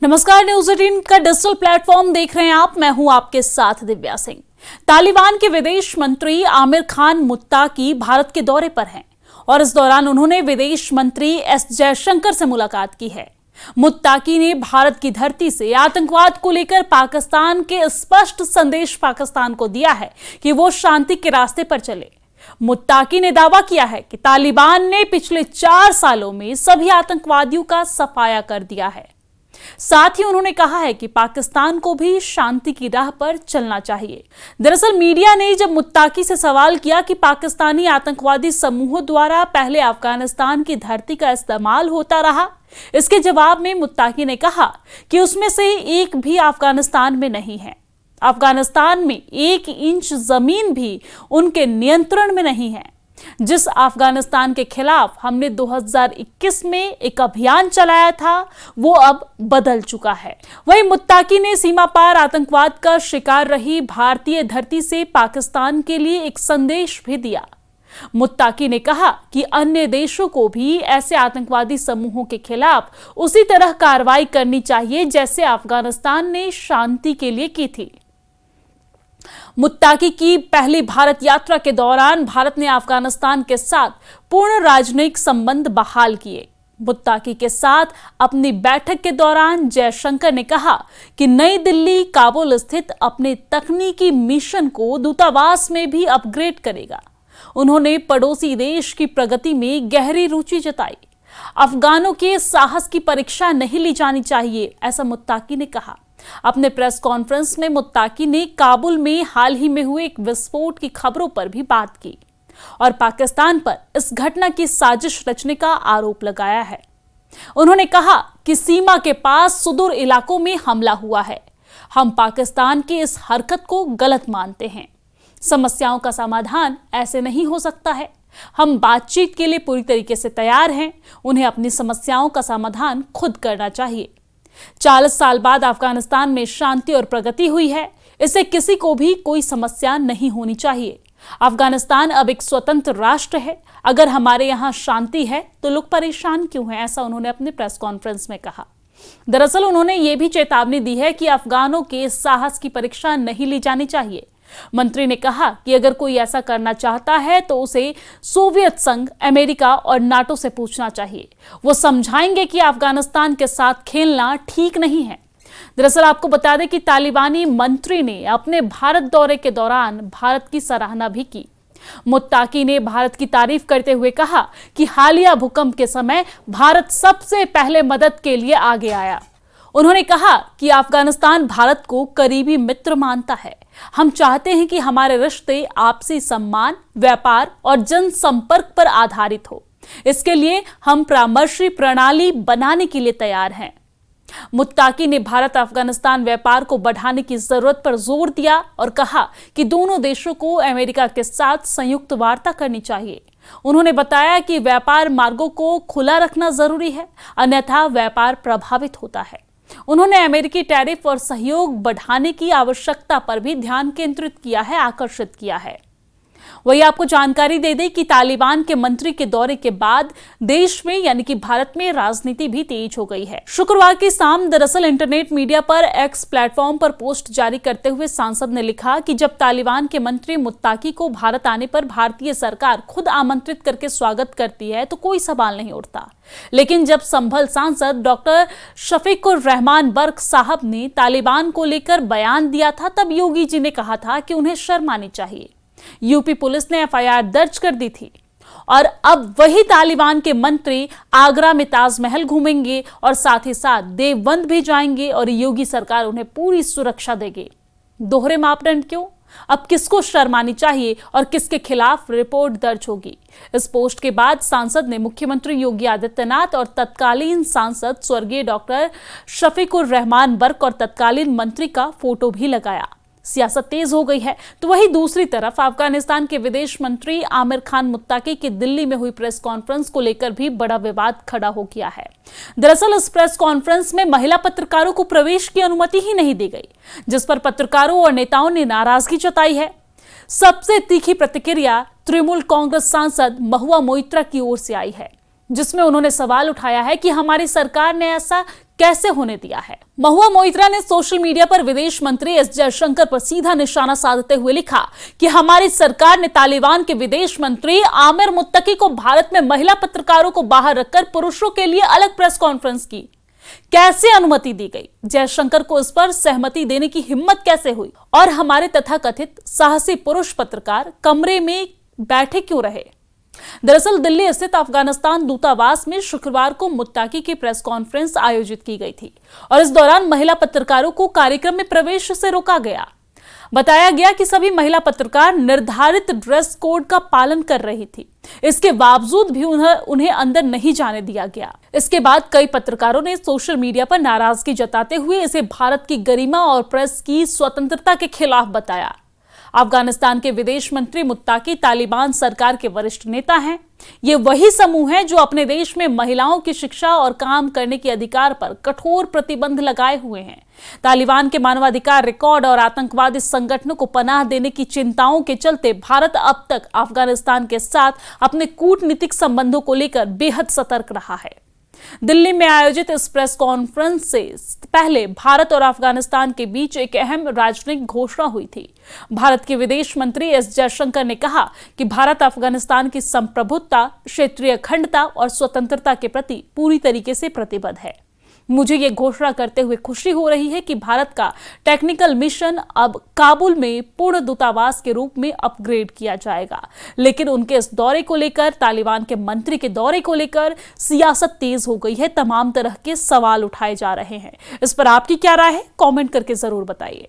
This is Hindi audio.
नमस्कार, न्यूज 18 का डिजिटल प्लेटफॉर्म देख रहे हैं आप। मैं हूं आपके साथ दिव्या सिंह। तालिबान के विदेश मंत्री आमिर खान मुत्ताकी भारत के दौरे पर हैं और इस दौरान उन्होंने विदेश मंत्री एस जयशंकर से मुलाकात की है। मुत्ताकी ने भारत की धरती से आतंकवाद को लेकर पाकिस्तान के स्पष्ट संदेश पाकिस्तान को दिया है कि वो शांति के रास्ते पर चले। मुत्ताकी ने दावा किया है कि तालिबान ने पिछले 4 सालों में सभी आतंकवादियों का सफाया कर दिया है। साथ ही उन्होंने कहा है कि पाकिस्तान को भी शांति की राह पर चलना चाहिए। दरअसल मीडिया ने जब मुत्ताकी से सवाल किया कि पाकिस्तानी आतंकवादी समूहों द्वारा पहले अफगानिस्तान की धरती का इस्तेमाल होता रहा, इसके जवाब में मुत्ताकी ने कहा कि उसमें से एक भी अफगानिस्तान में नहीं है। अफगानिस्तान में 1 इंच जमीन भी उनके नियंत्रण में नहीं है। जिस अफगानिस्तान के खिलाफ हमने 2021 में एक अभियान चलाया था, वो अब बदल चुका है। वहीं मुत्ताकी ने सीमा पार आतंकवाद का शिकार रही भारतीय धरती से पाकिस्तान के लिए एक संदेश भी दिया। मुत्ताकी ने कहा कि अन्य देशों को भी ऐसे आतंकवादी समूहों के खिलाफ उसी तरह कार्रवाई करनी चाहिए जैसे अफगानिस्तान ने शांति के लिए की थी। मुत्ताकी की पहली भारत यात्रा के दौरान भारत ने अफगानिस्तान के साथ पूर्ण राजनयिक संबंध बहाल किए। मुत्ताकी के साथ अपनी बैठक के दौरान जयशंकर ने कहा कि नई दिल्ली काबुल स्थित अपने तकनीकी मिशन को दूतावास में भी अपग्रेड करेगा। उन्होंने पड़ोसी देश की प्रगति में गहरी रुचि जताई। अफगानों के साहस की परीक्षा नहीं ली जानी चाहिए, ऐसा मुत्ताकी ने कहा। अपने प्रेस कॉन्फ्रेंस में मुत्ताकी ने काबुल में हाल ही में हुए एक विस्फोट की खबरों पर भी बात की और पाकिस्तान पर इस घटना की साजिश रचने का आरोप लगाया है। उन्होंने कहा कि सीमा के पास सुदूर इलाकों में हमला हुआ है। हम पाकिस्तान की इस हरकत को गलत मानते हैं। समस्याओं का समाधान ऐसे नहीं हो सकता है। हम बातचीत के लिए पूरी तरीके से तैयार हैं। उन्हें अपनी समस्याओं का समाधान खुद करना चाहिए। 40 साल बाद अफगानिस्तान में शांति और प्रगति हुई है। इससे किसी को भी कोई समस्या नहीं होनी चाहिए। अफगानिस्तान अब एक स्वतंत्र राष्ट्र है। अगर हमारे यहाँ शांति है तो लोग परेशान क्यों हैं, ऐसा उन्होंने अपने प्रेस कॉन्फ्रेंस में कहा। दरअसल उन्होंने ये भी चेतावनी दी है कि अफगानों के साहस की परीक्षा नहीं ली जानी चाहिए। मंत्री ने कहा कि अगर कोई ऐसा करना चाहता है तो उसे सोवियत संघ, अमेरिका और नाटो से पूछना चाहिए। वो समझाएंगे कि अफगानिस्तान के साथ खेलना ठीक नहीं है। दरअसल आपको बता दें कि तालिबानी मंत्री ने अपने भारत दौरे के दौरान भारत की सराहना भी की। मुत्ताकी ने भारत की तारीफ करते हुए कहा कि हालिया भूकंप के समय भारत सबसे पहले मदद के लिए आगे आया। उन्होंने कहा कि अफगानिस्तान भारत को करीबी मित्र मानता है। हम चाहते हैं कि हमारे रिश्ते आपसी सम्मान, व्यापार और जनसंपर्क पर आधारित हो। इसके लिए हम परामर्शी प्रणाली बनाने के लिए तैयार हैं। मुत्ताकी ने भारत अफगानिस्तान व्यापार को बढ़ाने की जरूरत पर जोर दिया और कहा कि दोनों देशों को अमेरिका के साथ संयुक्त वार्ता करनी चाहिए। उन्होंने बताया कि व्यापार मार्गों को खुला रखना जरूरी है, अन्यथा व्यापार प्रभावित होता है। उन्होंने अमेरिकी टैरिफ और सहयोग बढ़ाने की आवश्यकता पर भी ध्यान केंद्रित किया है, आकर्षित किया है। वही आपको जानकारी दे दें कि तालिबान के मंत्री के दौरे के बाद देश में यानी कि भारत में राजनीति भी तेज हो गई है। शुक्रवार की शाम दरअसल इंटरनेट मीडिया पर एक्स प्लेटफॉर्म पर पोस्ट जारी करते हुए सांसद ने लिखा कि जब तालिबान के मंत्री मुत्ताकी को भारत आने पर भारतीय सरकार खुद आमंत्रित करके स्वागत करती है तो कोई सवाल नहीं उठता, लेकिन जब संभल सांसद डॉक्टर शफीकुर रहमान बर्क साहब ने तालिबान को लेकर बयान दिया था, तब योगी जी ने कहा था कि उन्हें शर्म आनी चाहिए। यूपी पुलिस ने एफआईआर दर्ज कर दी थी और अब वही तालिबान के मंत्री आगरा में ताजमहल घूमेंगे और साथ ही साथ देवबंद भी जाएंगे और योगी सरकार उन्हें पूरी सुरक्षा देगी। दोहरे मापदंड क्यों? अब किसको शर्म आनी चाहिए और किसके खिलाफ रिपोर्ट दर्ज होगी? इस पोस्ट के बाद सांसद ने मुख्यमंत्री योगी आदित्यनाथ और तत्कालीन सांसद स्वर्गीय डॉक्टर शफीकुर रहमान बर्क और तत्कालीन मंत्री का फोटो भी लगाया। सियासत तेज हो गई है। तो वही दूसरी तरफ अफगानिस्तान के विदेश मंत्री आमिर खान मुत्ताकी की दिल्ली में हुई प्रेस कॉन्फ्रेंस को लेकर भी बड़ा विवाद खड़ा हो गया है। दरअसल इस प्रेस कॉन्फ्रेंस में महिला पत्रकारों को प्रवेश की अनुमति ही नहीं दी गई, जिस पर पत्रकारों और नेताओं ने नाराजगी जताई है। सबसे तीखी प्रतिक्रिया तृणमूल कांग्रेस सांसद महुआ मोइत्रा की ओर से आई है। जिसमें उन्होंने सवाल उठाया है कि हमारी सरकार ने ऐसा कैसे होने दिया है। महुआ मोइत्रा ने सोशल मीडिया पर विदेश मंत्री एस जयशंकर पर सीधा निशाना साधते हुए लिखा कि हमारी सरकार ने तालिबान के विदेश मंत्री आमिर मुत्तकी को भारत में महिला पत्रकारों को बाहर रखकर पुरुषों के लिए अलग प्रेस कॉन्फ्रेंस की। कैसे अनुमति दी गई? जयशंकर को इस पर सहमति देने की हिम्मत कैसे हुई? और हमारे तथाकथित साहसी पुरुष पत्रकार कमरे में बैठे क्यों रहे? दरअसल दिल्ली स्थित अफगानिस्तान दूतावास में शुक्रवार को मुत्ताकी की प्रेस कॉन्फ्रेंस आयोजित की गई थी और इस दौरान महिला पत्रकारों को कार्यक्रम में प्रवेश से रोका गया। बताया गया कि सभी महिला पत्रकार निर्धारित ड्रेस कोड का पालन कर रही थी, इसके बावजूद भी उन्हें अंदर नहीं जाने दिया गया। इसके बाद कई पत्रकारों ने सोशल मीडिया पर नाराजगी जताते हुए इसे भारत की गरिमा और प्रेस की स्वतंत्रता के खिलाफ बताया। अफगानिस्तान के विदेश मंत्री मुत्ताकी तालिबान सरकार के वरिष्ठ नेता हैं। ये वही समूह है जो अपने देश में महिलाओं की शिक्षा और काम करने के अधिकार पर कठोर प्रतिबंध लगाए हुए हैं। तालिबान के मानवाधिकार रिकॉर्ड और आतंकवादी संगठनों को पनाह देने की चिंताओं के चलते भारत अब तक अफगानिस्तान के साथ अपने कूटनीतिक संबंधों को लेकर बेहद सतर्क रहा है। दिल्ली में आयोजित इस प्रेस कॉन्फ्रेंस से पहले भारत और अफगानिस्तान के बीच एक अहम राजनयिक घोषणा हुई थी। भारत के विदेश मंत्री एस जयशंकर ने कहा कि भारत अफगानिस्तान की संप्रभुता, क्षेत्रीय अखंडता और स्वतंत्रता के प्रति पूरी तरीके से प्रतिबद्ध है। मुझे ये घोषणा करते हुए खुशी हो रही है कि भारत का टेक्निकल मिशन अब काबुल में पूर्ण दूतावास के रूप में अपग्रेड किया जाएगा। लेकिन उनके इस दौरे को लेकर, तालिबान के मंत्री के दौरे को लेकर सियासत तेज हो गई है। तमाम तरह के सवाल उठाए जा रहे हैं। इस पर आपकी क्या राय है? कमेंट करके जरूर बताइए।